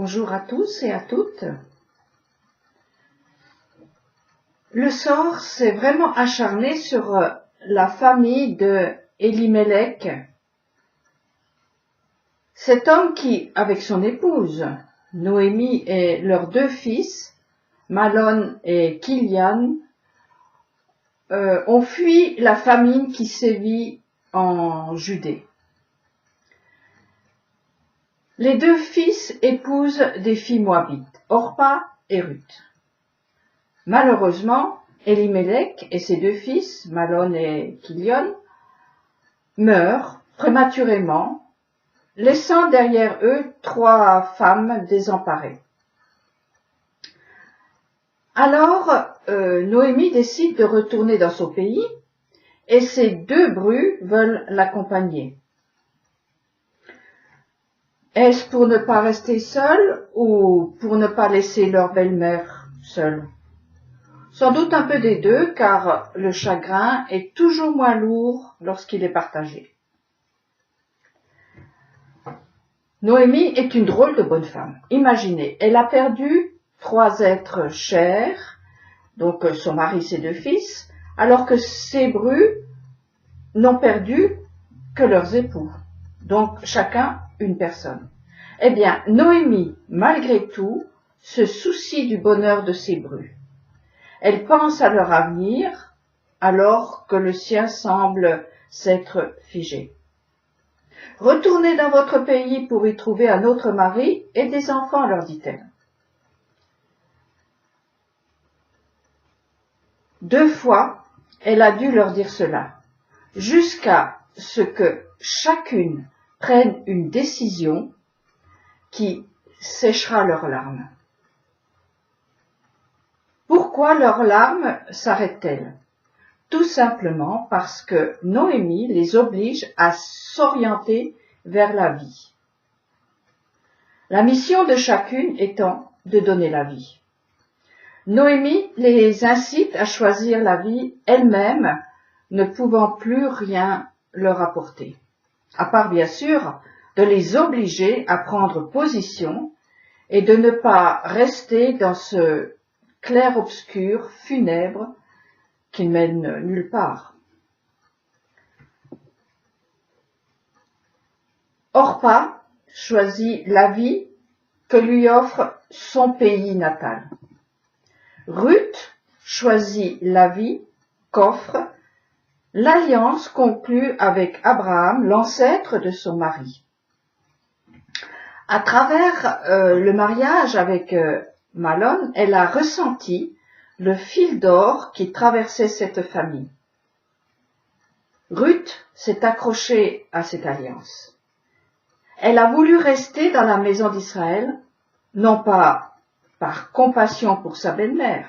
Bonjour à tous et à toutes. Le sort s'est vraiment acharné sur la famille de Elimelech. Cet homme qui, avec son épouse, Noémie et leurs deux fils, Mahlon et Kilian, ont fui la famine qui sévit en Judée. Les deux fils épousent des filles moabites, Orpa et Ruth. Malheureusement, Elimelech et ses deux fils, Mahlon et Kilian, meurent prématurément, laissant derrière eux 3 femmes désemparées. Alors, Noémie décide de retourner dans son pays et ses 2 brus veulent l'accompagner. Est-ce pour ne pas rester seule ou pour ne pas laisser leur belle-mère seule? Sans doute un peu des deux, car le chagrin est toujours moins lourd lorsqu'il est partagé. Noémie est une drôle de bonne femme. Imaginez, elle a perdu 3 êtres chers, donc son mari, ses 2 fils, alors que ses brus n'ont perdu que leurs époux, donc chacun une personne. Eh bien, Noémie, malgré tout, se soucie du bonheur de ses brus. Elle pense à leur avenir, alors que le sien semble s'être figé. Retournez dans votre pays pour y trouver un autre mari et des enfants, leur dit-elle. 2 fois, elle a dû leur dire cela, jusqu'à ce que chacune prenne une décision qui séchera leurs larmes. Pourquoi leurs larmes s'arrêtent-elles? Tout simplement parce que Noémie les oblige à s'orienter vers la vie. La mission de chacune étant de donner la vie. Noémie les incite à choisir la vie elle-même, ne pouvant plus rien leur apporter, à part bien sûr de les obliger à prendre position et de ne pas rester dans ce clair-obscur funèbre qui ne mène nulle part. Orpa choisit la vie que lui offre son pays natal. Ruth choisit la vie qu'offre l'alliance conclue avec Abraham, l'ancêtre de son mari. À travers le mariage avec Mahlon, elle a ressenti le fil d'or qui traversait cette famille. Ruth s'est accrochée à cette alliance. Elle a voulu rester dans la maison d'Israël, non pas par compassion pour sa belle-mère,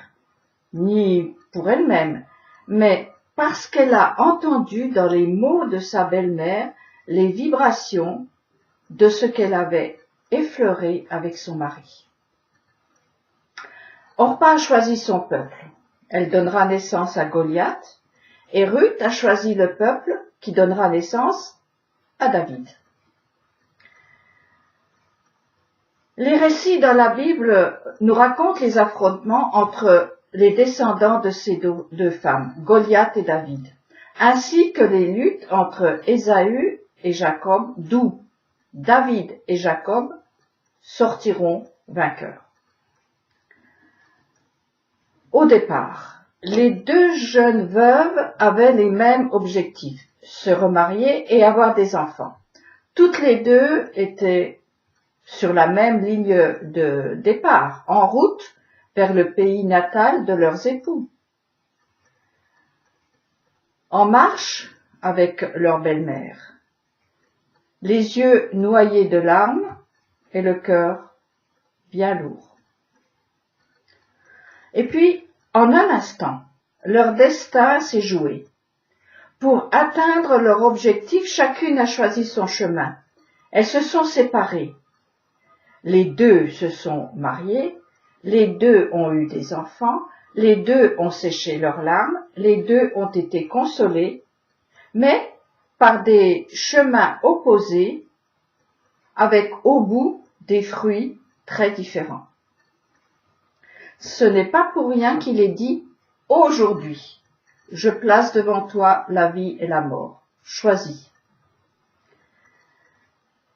ni pour elle-même, mais parce qu'elle a entendu dans les mots de sa belle-mère les vibrations de ce qu'elle avait effleuré avec son mari. Orpa a choisi son peuple. Elle donnera naissance à Goliath, et Ruth a choisi le peuple qui donnera naissance à David. Les récits dans la Bible nous racontent les affrontements entre les descendants de ces 2 femmes, Goliath et David, ainsi que les luttes entre Ésaü et Jacob, d'où David et Jacob sortiront vainqueurs. Au départ, les 2 jeunes veuves avaient les mêmes objectifs, se remarier et avoir des enfants. Toutes les 2 étaient sur la même ligne de départ, en route vers le pays natal de leurs époux. En marche avec leur belle-mère, les yeux noyés de larmes et le cœur bien lourd. Et puis, en un instant, leur destin s'est joué. Pour atteindre leur objectif, chacune a choisi son chemin. Elles se sont séparées. Les 2 se sont mariées, les 2 ont eu des enfants, les 2 ont séché leurs larmes, les 2 ont été consolées, mais par des chemins opposés, avec au bout des fruits très différents. Ce n'est pas pour rien qu'il est dit « Aujourd'hui, je place devant toi la vie et la mort. Choisis. »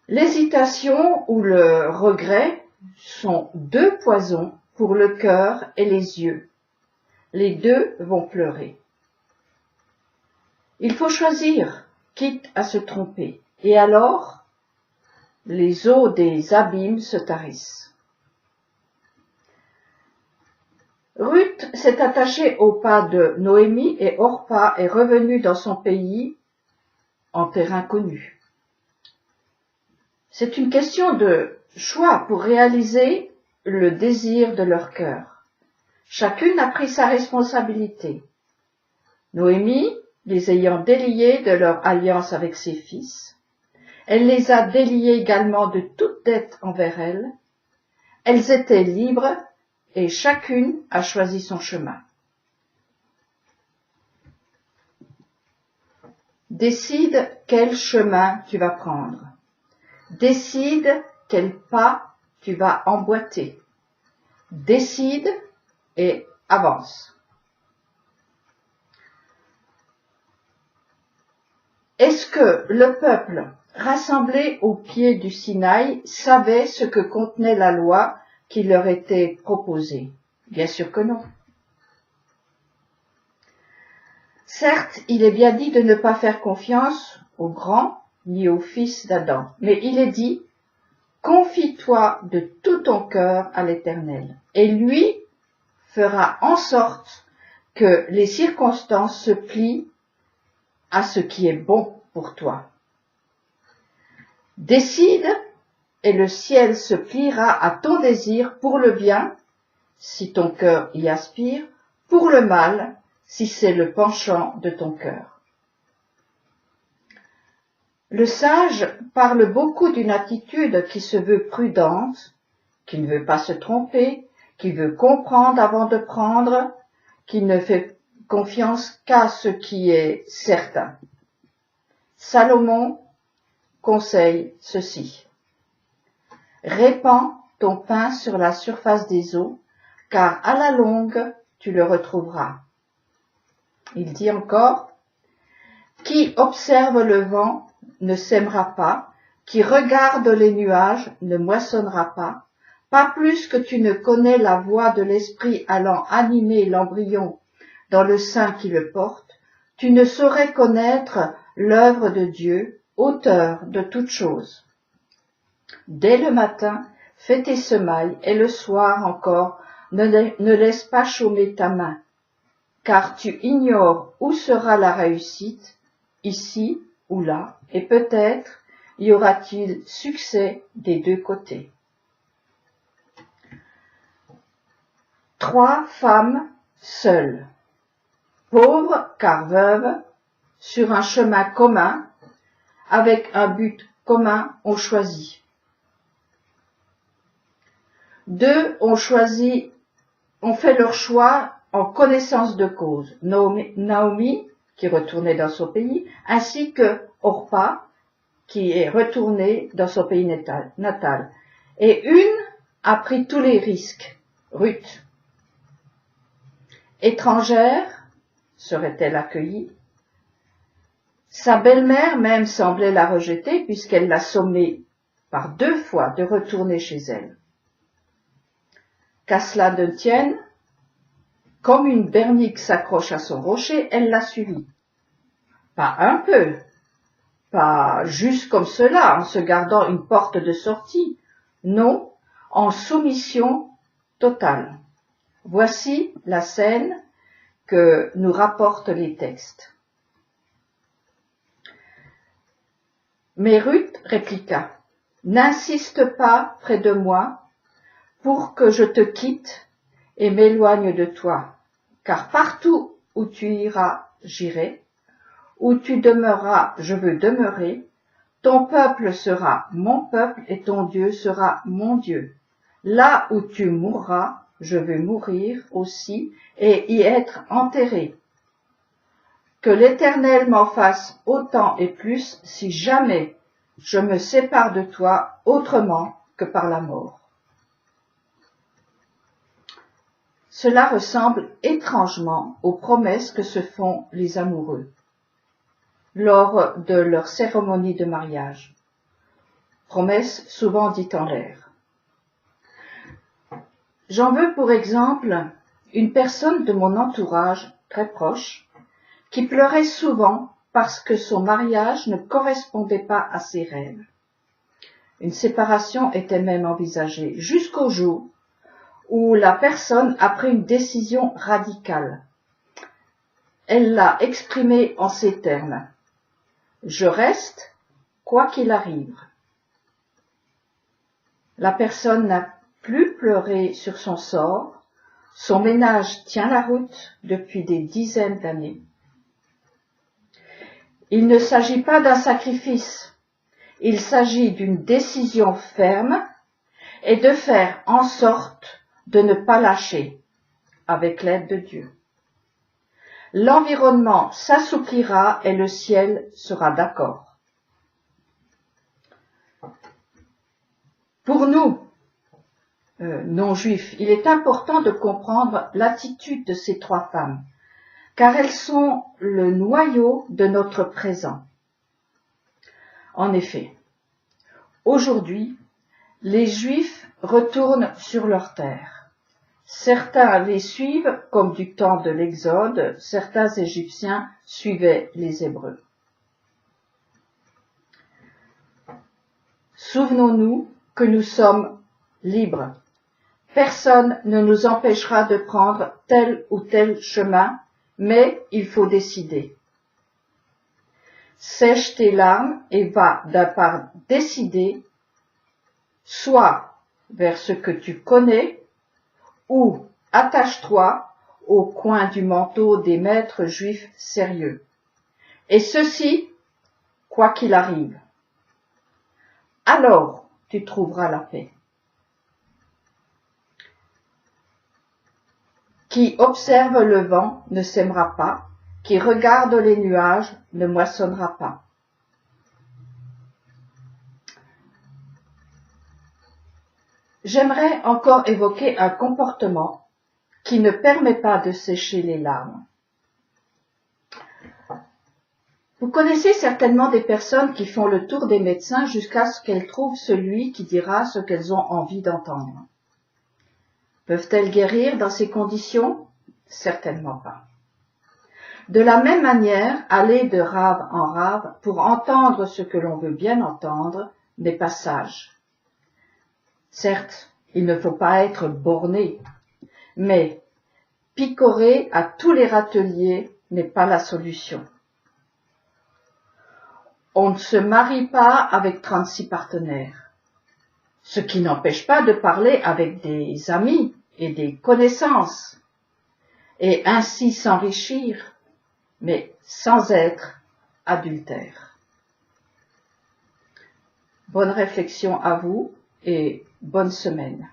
L'hésitation ou le regret sont deux poisons pour le cœur et les yeux. Les deux vont pleurer. Il faut choisir, quitte à se tromper. Et alors, les eaux des abîmes se tarissent. Ruth s'est attachée au pas de Noémie et Orpa est revenue dans son pays en terrain connu. C'est une question de choix pour réaliser le désir de leur cœur. Chacune a pris sa responsabilité. Noémie, les ayant déliés de leur alliance avec ses fils, elle les a déliés également de toute dette envers elle. Elles étaient libres et chacune a choisi son chemin. Décide quel chemin tu vas prendre. Décide quel pas tu vas emboîter. Décide et avance. Est-ce que le peuple rassemblé au pied du Sinaï savait ce que contenait la loi qui leur était proposée? Bien sûr que non. Certes, il est bien dit de ne pas faire confiance aux grands ni aux fils d'Adam, mais il est dit « Confie-toi de tout ton cœur à l'Éternel, et lui fera en sorte que les circonstances se plient à ce qui est bon pour toi. Décide, et le ciel se pliera à ton désir pour le bien, si ton cœur y aspire, pour le mal, si c'est le penchant de ton cœur. » Le sage parle beaucoup d'une attitude qui se veut prudente, qui ne veut pas se tromper, qui veut comprendre avant de prendre, qui ne fait confiance qu'à ce qui est certain. Salomon conseille ceci. Répands ton pain sur la surface des eaux, car à la longue tu le retrouveras. Il dit encore, qui observe le vent ne sèmera pas, qui regarde les nuages ne moissonnera pas plus que tu ne connais la voix de l'esprit allant animer l'embryon dans le sein qui le porte, tu ne saurais connaître l'œuvre de Dieu, auteur de toutes choses. Dès le matin, fais tes semailles, et le soir encore, ne laisse pas chômer ta main, car tu ignores où sera la réussite, ici ou là, et peut-être y aura-t-il succès des deux côtés. 3 femmes seules, pauvres car veuves, sur un chemin commun, avec un but commun, ont choisi. 2 ont fait leur choix en connaissance de cause. Naomi, qui retournait dans son pays, ainsi que Orpa, qui est retournée dans son pays natal. Et une a pris tous les risques, Ruth. Étrangère, serait-elle accueillie? Sa belle-mère même semblait la rejeter puisqu'elle l'a sommée par 2 fois de retourner chez elle. Qu'à cela ne tienne, comme une bernique s'accroche à son rocher, elle l'a suivi. Pas un peu, pas juste comme cela, en se gardant une porte de sortie, non, en soumission totale. Voici la scène que nous rapportent les textes. Mais Ruth répliqua, « N'insiste pas près de moi pour que je te quitte et m'éloigne de toi, car partout où tu iras, j'irai, où tu demeureras, je veux demeurer, ton peuple sera mon peuple et ton Dieu sera mon Dieu. Là où tu mourras, je veux mourir aussi et y être enterré. Que l'Éternel m'en fasse autant et plus si jamais je me sépare de toi autrement que par la mort. » Cela ressemble étrangement aux promesses que se font les amoureux lors de leur cérémonie de mariage. Promesses souvent dites en l'air. J'en veux pour exemple une personne de mon entourage très proche qui pleurait souvent parce que son mariage ne correspondait pas à ses rêves. Une séparation était même envisagée jusqu'au jour où la personne a pris une décision radicale. Elle l'a exprimée en ces termes: « Je reste, quoi qu'il arrive ». La personne n'a plus pleuré sur son sort, son ménage tient la route depuis des dizaines d'années. Il ne s'agit pas d'un sacrifice, il s'agit d'une décision ferme et de faire en sorte de ne pas lâcher, avec l'aide de Dieu. L'environnement s'assouplira et le ciel sera d'accord. Pour nous, non-juifs, il est important de comprendre l'attitude de ces trois femmes, car elles sont le noyau de notre présent. En effet, aujourd'hui, les Juifs retournent sur leur terre. Certains les suivent, comme du temps de l'Exode, certains Égyptiens suivaient les Hébreux. Souvenons-nous que nous sommes libres. Personne ne nous empêchera de prendre tel ou tel chemin, mais il faut décider. Sèche tes larmes et va d'un pas décidé, soit vers ce que tu connais, ou attache-toi au coin du manteau des maîtres juifs sérieux. Et ceci, quoi qu'il arrive. Alors tu trouveras la paix. Qui observe le vent ne sèmera pas, qui regarde les nuages ne moissonnera pas. J'aimerais encore évoquer un comportement qui ne permet pas de sécher les larmes. Vous connaissez certainement des personnes qui font le tour des médecins jusqu'à ce qu'elles trouvent celui qui dira ce qu'elles ont envie d'entendre. Peuvent-elles guérir dans ces conditions? Certainement pas. De la même manière, aller de rave en rave pour entendre ce que l'on veut bien entendre n'est pas sage. Certes, il ne faut pas être borné, mais picorer à tous les râteliers n'est pas la solution. On ne se marie pas avec 36 partenaires, ce qui n'empêche pas de parler avec des amis et des connaissances, et ainsi s'enrichir, mais sans être adultère. Bonne réflexion à vous et bonne semaine.